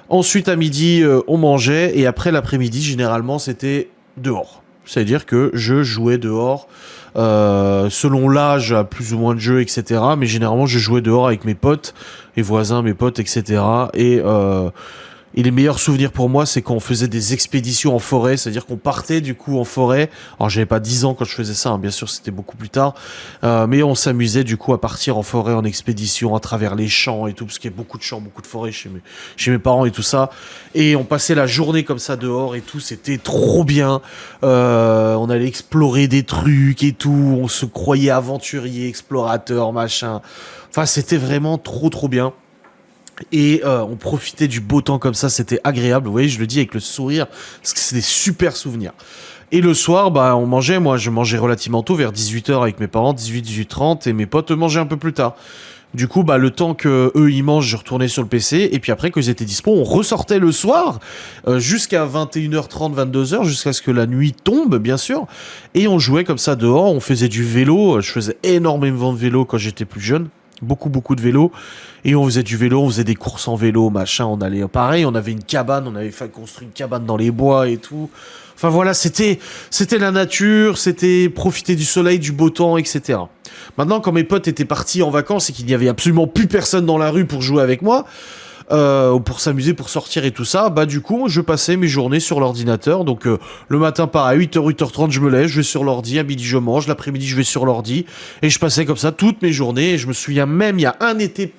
Ensuite, à midi, on mangeait. Et après l'après-midi, généralement, c'était dehors. C'est-à-dire que je jouais dehors, selon l'âge, à plus ou moins de jeux, etc. Mais généralement, je jouais dehors avec mes potes, les voisins, mes potes, etc. Et les meilleurs souvenirs pour moi, c'est quand on faisait des expéditions en forêt, c'est-à-dire qu'on partait du coup en forêt. Alors j'avais pas 10 ans quand je faisais ça, hein, bien sûr c'était beaucoup plus tard, mais on s'amusait du coup à partir en forêt en expédition à travers les champs et tout, parce qu'il y a beaucoup de champs, beaucoup de forêts chez mes parents et tout ça. Et on passait la journée comme ça dehors et tout, c'était trop bien. On allait explorer des trucs et tout, on se croyait aventurier, explorateur, machin. Enfin c'était vraiment trop trop bien. Et on profitait du beau temps comme ça, c'était agréable. Vous voyez, je le dis avec le sourire, parce que c'est des super souvenirs. Et le soir, bah, on mangeait, moi je mangeais relativement tôt, vers 18 h avec mes parents, 18-18h30, et mes potes mangeaient un peu plus tard. Du coup, bah, le temps que eux ils mangent, je retournais sur le PC, et puis après que ils étaient dispo, on ressortait le soir, jusqu'à 21h30, 22h, jusqu'à ce que la nuit tombe, bien sûr, et on jouait comme ça dehors, on faisait du vélo, je faisais énormément de vélo quand j'étais plus jeune, beaucoup beaucoup de vélo, et on faisait du vélo, on faisait des courses en vélo, machin, on allait, pareil, on avait une cabane, on avait fait construire une cabane dans les bois et tout. Enfin voilà, c'était la nature, c'était profiter du soleil, du beau temps, etc. Maintenant, quand mes potes étaient partis en vacances et qu'il n'y avait absolument plus personne dans la rue pour jouer avec moi, ou pour s'amuser, pour sortir et tout ça, bah du coup, je passais mes journées sur l'ordinateur. Donc le matin, pareil, 8h, 8h30, je me lève, je vais sur l'ordi, à midi, je mange, l'après-midi, je vais sur l'ordi, et je passais comme ça toutes mes journées. Et je me souviens même, il y a un été